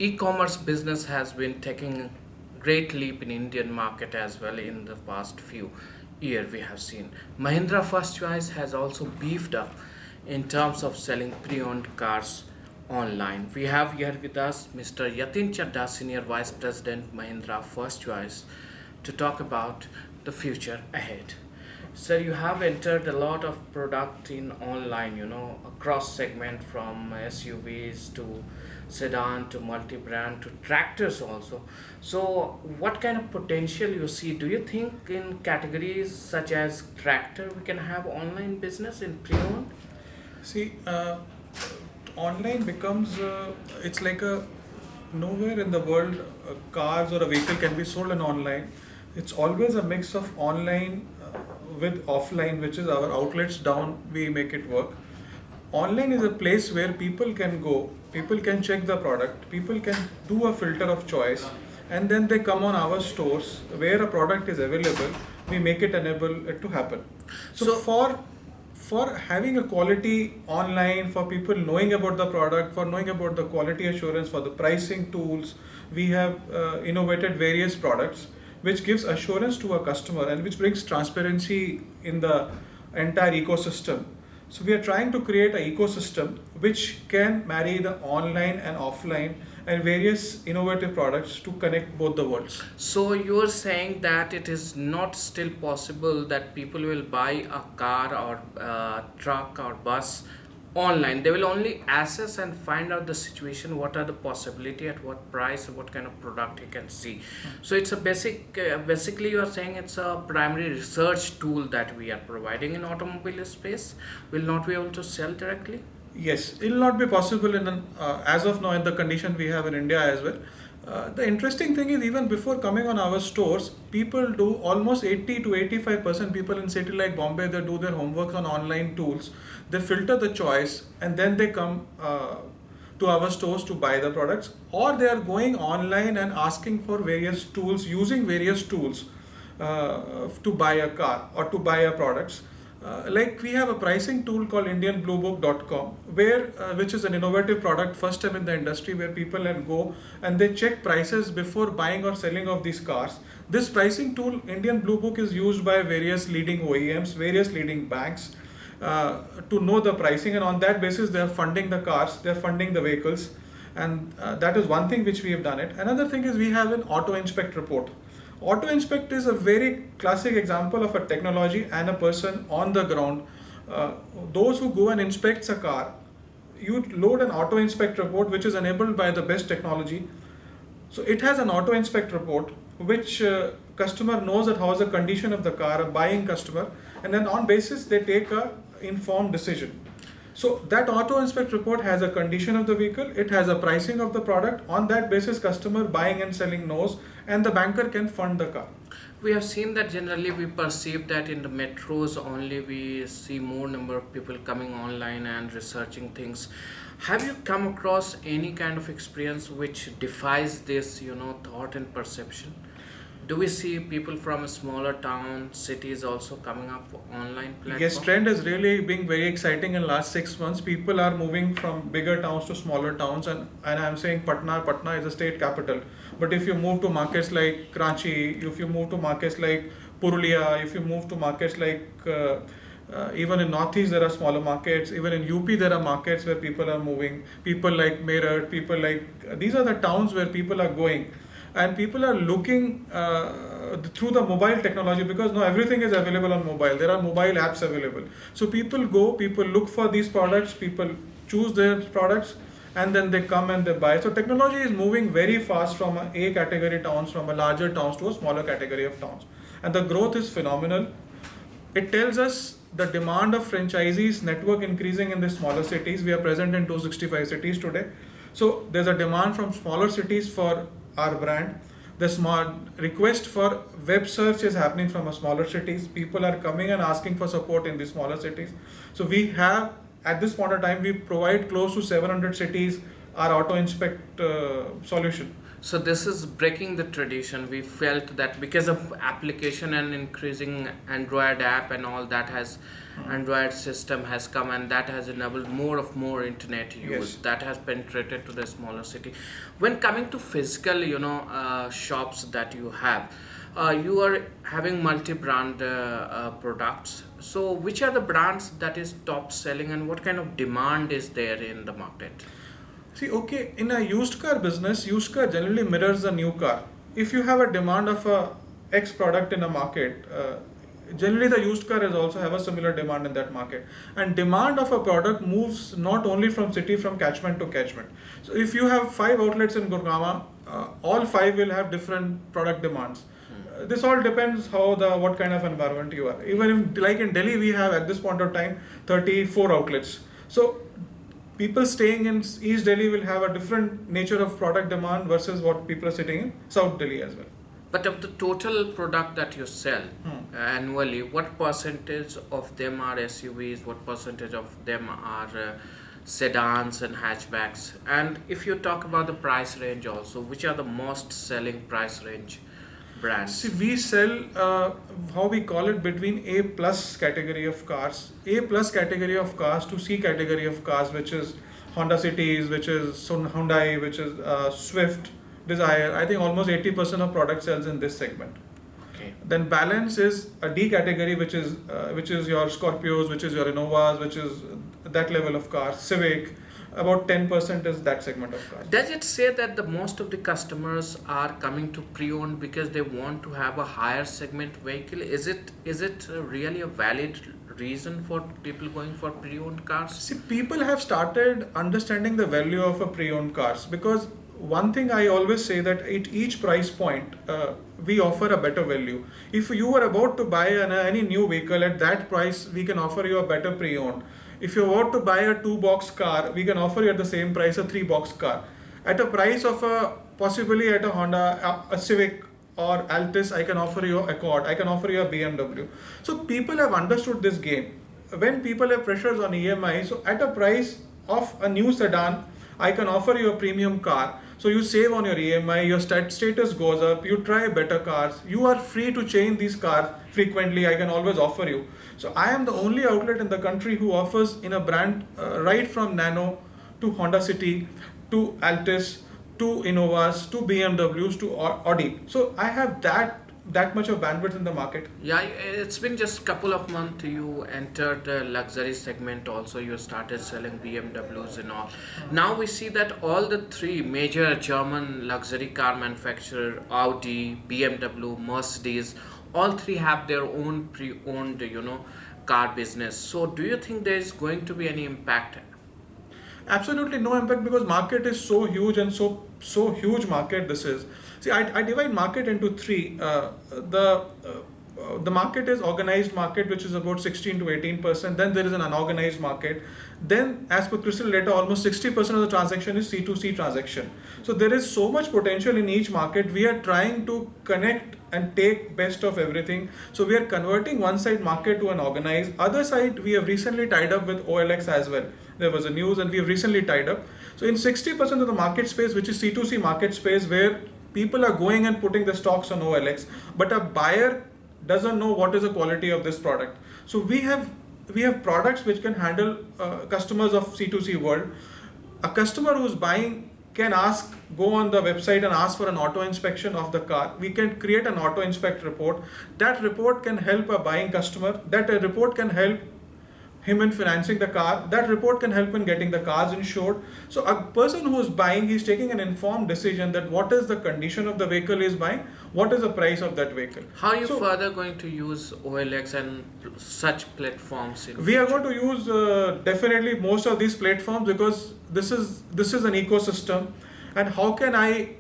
E-commerce business has been taking a great leap in Indian market as well in the past few years we have seen. Mahindra First Choice has also beefed up in terms of selling pre-owned cars online. We have here with us Mr. Yatin Chadda, Senior Vice President Mahindra First Choice, to talk about the future ahead. Sir, you have entered a lot of product in online, across segment from SUVs to sedan to multi-brand to tractors also. So, what kind of potential you see? Do you think in categories such as tractor we can have online business in pre-owned? See, online becomes it's like a nowhere in the world cars or a vehicle can be sold in online. It's always a mix of online with offline, which is our outlets down. We make it work. Online is a place where people can go, people can check the product, people can do a filter of choice, and then they come on our stores where a product is available. We make it enable it to happen. So So, for having a quality online, for people knowing about the product, for knowing about the quality assurance, for the pricing tools, we have innovated various products which gives assurance to a customer and which brings transparency in the entire ecosystem. So we are trying to create an ecosystem which can marry the online and offline and various innovative products to connect both the worlds. So you're saying that it is not still possible that people will buy a car or truck or bus online. They will only assess and find out the situation, what are the possibility, at what price, what kind of product he can see. So it's a basically you are saying it's a primary research tool that we are providing in automobile space. Will not be able to sell directly. Yes, it will not be possible in as of now in the condition we have in India as well. The interesting thing is even before coming on our stores, people do almost 80 to 85% people in city like Bombay, they do their homework on online tools. They filter the choice and then they come to our stores to buy the products, or they are going online and asking for various tools, using various tools to buy a car or to buy a products. Like we have a pricing tool called indianbluebook.com where which is an innovative product first time in the industry where people can go and they check prices before buying or selling of these cars. This pricing tool Indian Blue Book is used by various leading OEMs, various leading banks to know the pricing, and on that basis they are funding the cars, they are funding the vehicles, and that is one thing which we have done it. Another thing is we have an auto inspect report. Auto Inspect is a very classic example of a technology and a person on the ground. Those who go and inspects a car, you load an Auto Inspect report which is enabled by the best technology. So it has an Auto Inspect report which customer knows that how is the condition of the car, a buying customer, and then on basis they take a informed decision. So that auto inspect report has a condition of the vehicle, it has a pricing of the product. On that basis, customer buying and selling knows, and the banker can fund the car. We have seen that generally we perceive that in the metros only we see more number of people coming online and researching things. Have you come across any kind of experience which defies this, thought and perception? Do we see people from a smaller town, cities also coming up online Yes, platform? trend is really being very exciting in last 6 months. People are moving from bigger towns to smaller towns, and I'm saying Patna is a state capital. But if you move to markets like Kranchi, if you move to markets like Purulia, if you move to markets like even in Northeast there are smaller markets. Even in UP there are markets where people are moving. People like Meerut, people like these are the towns where people are going, and people are looking through the mobile technology because now everything is available on mobile. There are mobile apps available. So people go, people look for these products, people choose their products, and then they come and they buy. So technology is moving very fast from A category towns, from a larger towns to a smaller category of towns, and the growth is phenomenal. It tells us the demand of franchisees network increasing in the smaller cities. We are present in 265 cities today. So there's a demand from smaller cities for our brand. The small request for web search is happening from a smaller cities. People are coming and asking for support in the smaller cities. So we have at this point of time we provide close to 700 cities our auto inspect solution. So this is breaking the tradition. We felt that because of application and increasing Android app and all that has Android system has come, and that has enabled more internet use. Yes. That has penetrated to the smaller city. When coming to physical, shops that you have, you are having multi-brand products. So which are the brands that is top selling, and what kind of demand is there in the market? See, okay, in a used car business, used car generally mirrors a new car. If you have a demand of a X product in a market, generally the used car is also have a similar demand in that market. And demand of a product moves not only from city, from catchment to catchment. So if you have 5 outlets in Gurgaon, all 5 will have different product demands. This all depends what kind of environment you are. Even like in Delhi, we have at this point of time 34 outlets. So people staying in East Delhi will have a different nature of product demand versus what people are sitting in South Delhi as well. But of the total product that you sell annually, what percentage of them are SUVs? What percentage of them are sedans and hatchbacks? And if you talk about the price range also, which are the most selling price range brands? See, we sell how we call it between A plus category of cars, A plus category of cars to C category of cars, which is Honda Cities, which is Hyundai, which is Swift, Desire. I think almost 80% of product sells in this segment. Okay. Then balance is a D category, which is your Scorpios, which is your Innovas, which is that level of cars. Civic, about 10% is that segment of cars. Does it say that the most of the customers are coming to pre-owned because they want to have a higher segment vehicle? Is it really a valid reason for people going for pre-owned cars? See, people have started understanding the value of a pre-owned cars, because one thing I always say that at each price point, we offer a better value. If you are about to buy any new vehicle at that price, we can offer you a better pre-owned. If you want to buy a 2-box car, we can offer you at the same price a 3-box car. At a price of possibly at a Honda, a Civic or Altis, I can offer you a Accord, I can offer you a BMW. So people have understood this game. When people have pressures on EMI, so at a price of a new sedan, I can offer you a premium car. So you save on your EMI, your status goes up, you try better cars, you are free to change these cars frequently, I can always offer you. So I am the only outlet in the country who offers in a brand right from Nano to Honda City to Altis to Innovas to BMWs to Audi. So I have that much of bandwidth in the market. Yeah, it's been just couple of months you entered the luxury segment also. You started selling BMWs and all. Now we see that all the 3 major German luxury car manufacturer, Audi, BMW, Mercedes, all 3 have their own pre-owned, car business. So do you think there is going to be any impact? Absolutely no impact, because market is so huge, and so huge market this is. See, I divide market into 3. The market is organized market, which is about 16 to 18%. Then there is an unorganized market. Then, as per Crystal data, almost 60% of the transaction is C2C transaction. So there is so much potential in each market. We are trying to connect and take best of everything. So we are converting one side market to an organized. Other side, we have recently tied up with OLX as well. There was a news, and we have recently tied up. So in 60% of the market space, which is C2C market space, where people are going and putting the stocks on OLX, but a buyer doesn't know what is the quality of this product. So we have products which can handle customers of C2C world. A customer who's buying can go on the website and ask for an auto inspection of the car. We can create an auto inspect report. That report can help a buying customer. That report can help him in financing the car. That report can help in getting the cars insured. So a person who is buying, he's taking an informed decision that what is the condition of the vehicle he is buying, what is the price of that vehicle. How are you further going to use OLX and such platforms? We are going to use definitely most of these platforms, because this is an ecosystem. And how can I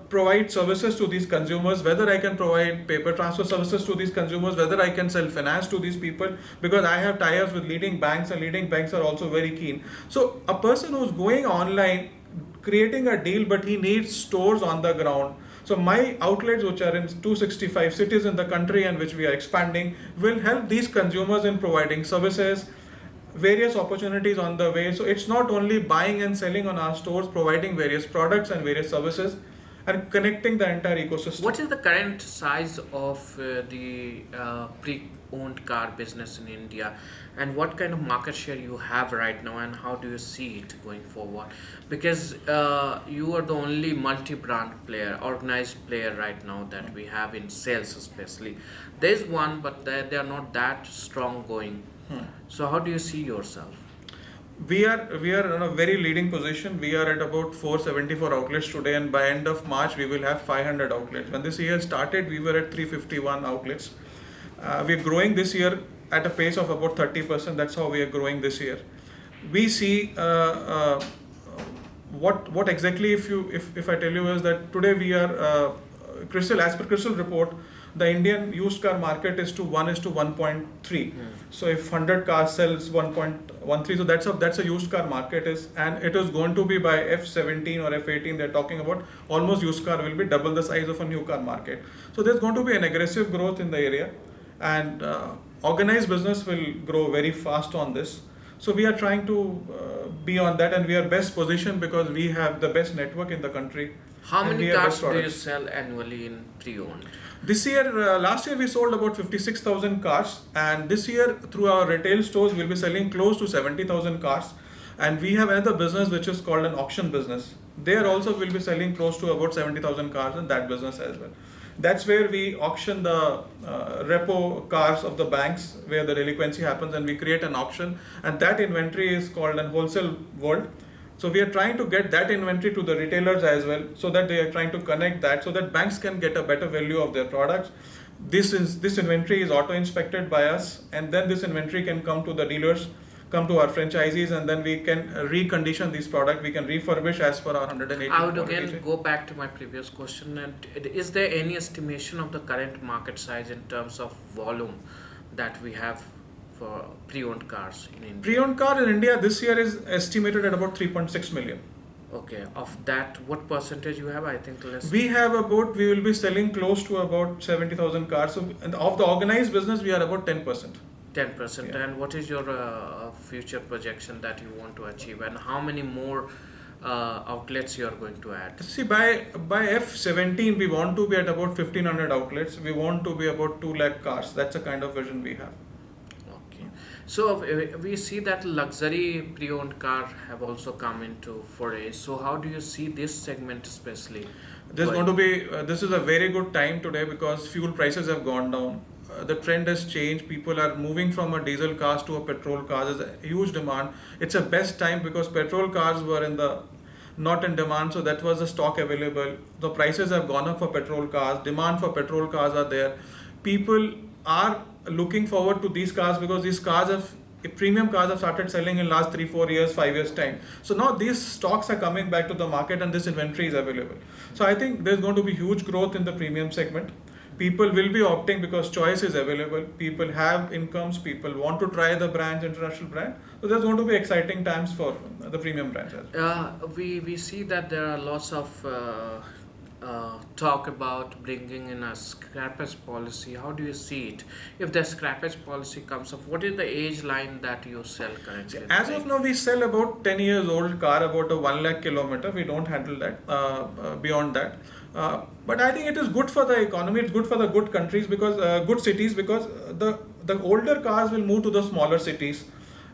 provide services to these consumers, whether I can provide paper transfer services to these consumers, whether I can sell finance to these people, because I have tie-ups with leading banks, and leading banks are also very keen. So a person who's going online, creating a deal, but he needs stores on the ground. So my outlets, which are in 265 cities in the country and which we are expanding, will help these consumers in providing services, various opportunities on the way. So it's not only buying and selling on our stores, providing various products and various services. and connecting the entire ecosystem. What is the current size of the pre-owned car business in India, and what kind of market share you have right now, and how do you see it going forward? Because you are the only multi-brand player, organized player right now that we have in sales, especially. There is one, but they are not that strong going. So how do you see yourself? We are in a very leading position. We are at about 474 outlets today, and by end of March we will have 500 outlets. When this year started, we were at 351 outlets. We're growing this year at a pace of about 30%. That's how we are growing this year. We see what exactly, if I tell you, is that today we are Crystal, as per Crystal report, the Indian used car market is to 1 is to 1.3. So if 100 cars sells 1.13, so that's a used car market is, and it is going to be by F17 or F18. They're talking about almost used car will be double the size of a new car market. So there's going to be an aggressive growth in the area, and organized business will grow very fast on this. So we are trying to be on that, and we are best positioned because we have the best network in the country. How and many we have cars best do you products. sell annually in pre-owned? This year, last year we sold about 56,000 cars, and this year through our retail stores we'll be selling close to 70,000 cars. And we have another business which is called an auction business. There also we'll be selling close to about 70,000 cars in that business as well. That's where we auction the repo cars of the banks where the delinquency happens, and we create an auction, and that inventory is called an wholesale world. So we are trying to get that inventory to the retailers as well, so that they are trying to connect that, so that banks can get a better value of their products. This inventory is auto inspected by us, and then this inventory can come to the dealers, come to our franchisees, and then we can recondition these products. We can refurbish as per our 180. I would quality again check. go back to my previous question. And is there any estimation of the current market size in terms of volume that we have for pre-owned cars in India? Pre-owned car in India this year is estimated at about 3.6 million. Okay, of that, what percentage you have? I think less. We will be selling close to about 70,000 cars. So, and of the organized business, we are about 10%. 10%. Yeah. And what is your future projection that you want to achieve, and how many more outlets you are going to add? See, by F17, we want to be at about 1,500 outlets. We want to be about 2 lakh cars. That's the kind of vision we have. Okay. So we see that luxury pre-owned car have also come into foray. So how do you see this segment especially? There's going to be, this is a very good time today because fuel prices have gone down. The trend has changed. People are moving from a diesel cars to a petrol cars. There's a huge demand. It's a best time because petrol cars were not in demand, so that was the stock available. The prices have gone up for petrol cars. Demand for petrol cars are there. People are looking forward to these cars because these cars premium cars have started selling in last 3-4 years, 5 years time. So now these stocks are coming back to the market and this inventory is available. So I think there's going to be huge growth in the premium segment. People will be opting because choice is available. People have incomes. People want to try the brands, international brand. So there's going to be exciting times for the premium brands as well. We see that there are lots of talk about bringing in a scrappage policy. How do you see it? If the scrappage policy comes up, what is the age line that you sell currently? As of now, we sell about 10 years old car, about a 1 lakh kilometer. We don't handle that beyond that. But I think it is good for the economy. It's good for the good countries because good cities, because the older cars will move to the smaller cities,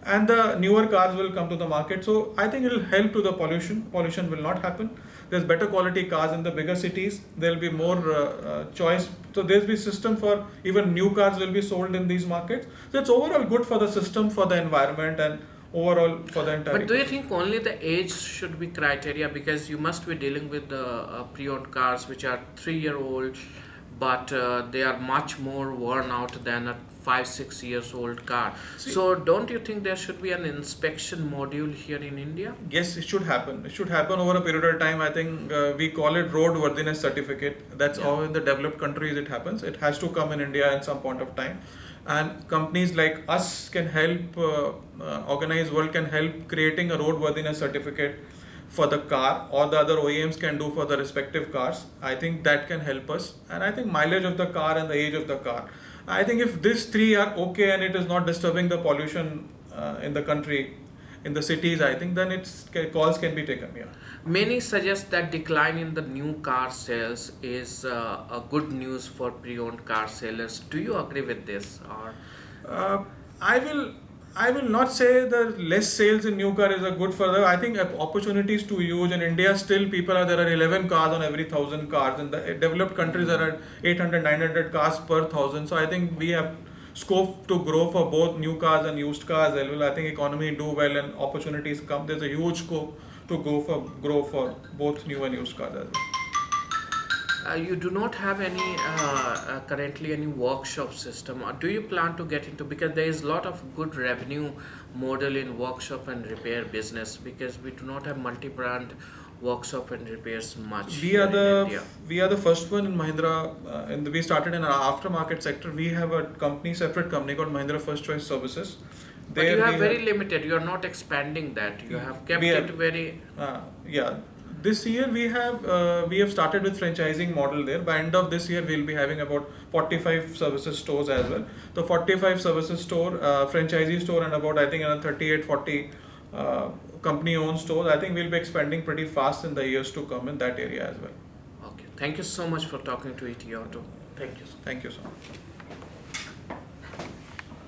and the newer cars will come to the market. So I think it will help to the pollution. Pollution will not happen. There's better quality cars in the bigger cities. There will be more choice. So there's be system for even new cars will be sold in these markets. So it's overall good for the system, for the environment, and overall for the entire. But do you think only the age should be criteria, because you must be dealing with the pre-owned cars which are 3-year-old, but they are much more worn out than a 5-6 years old car. So don't you think there should be an inspection module here in India? Yes, it should happen. It should happen over a period of time. I think we call it roadworthiness certificate. That's how in the developed countries it happens. It has to come in India at some point of time. And companies like us can help, organized world can help creating a roadworthiness certificate for the car, or the other OEMs can do for the respective cars. I think that can help us. And I think mileage of the car and the age of the car. I think if these three are okay and it is not disturbing the pollution in the country, in the cities, I think then calls can be taken. Yeah. Many suggest that decline in the new car sales is a good news for pre-owned car sellers. Do you agree with this, or Uh, I will. I will not say the less sales in new car is a good for the. I think opportunities too huge in India. Still, there are 11 cars on every 1,000 cars. In the developed countries, there are 800, 900 cars per 1,000. So I think we have scope to grow for both new cars and used cars as well. I think economy do well and opportunities come. There's a huge scope to grow for both new and used cars as well. you do not have any currently any workshop system, or do you plan to get into, because there is a lot of good revenue model in workshop and repair business, because we do not have multi-brand workshop and repairs much We here are in the India. we are the first one in Mahindra. We started in our aftermarket sector. We have a separate company called Mahindra First Choice Services. But you we have very limited. You are not expanding that. You have kept it very. Yeah. This year we have started with franchising model there. By end of this year we'll be having about 45 services stores as well. The 45 services store, franchisee store, and about I think another 38, 40 company owned stores. I think we'll be expanding pretty fast in the years to come in that area as well. Okay. Thank you so much for talking to ET Auto. Thank you. Thank you so much.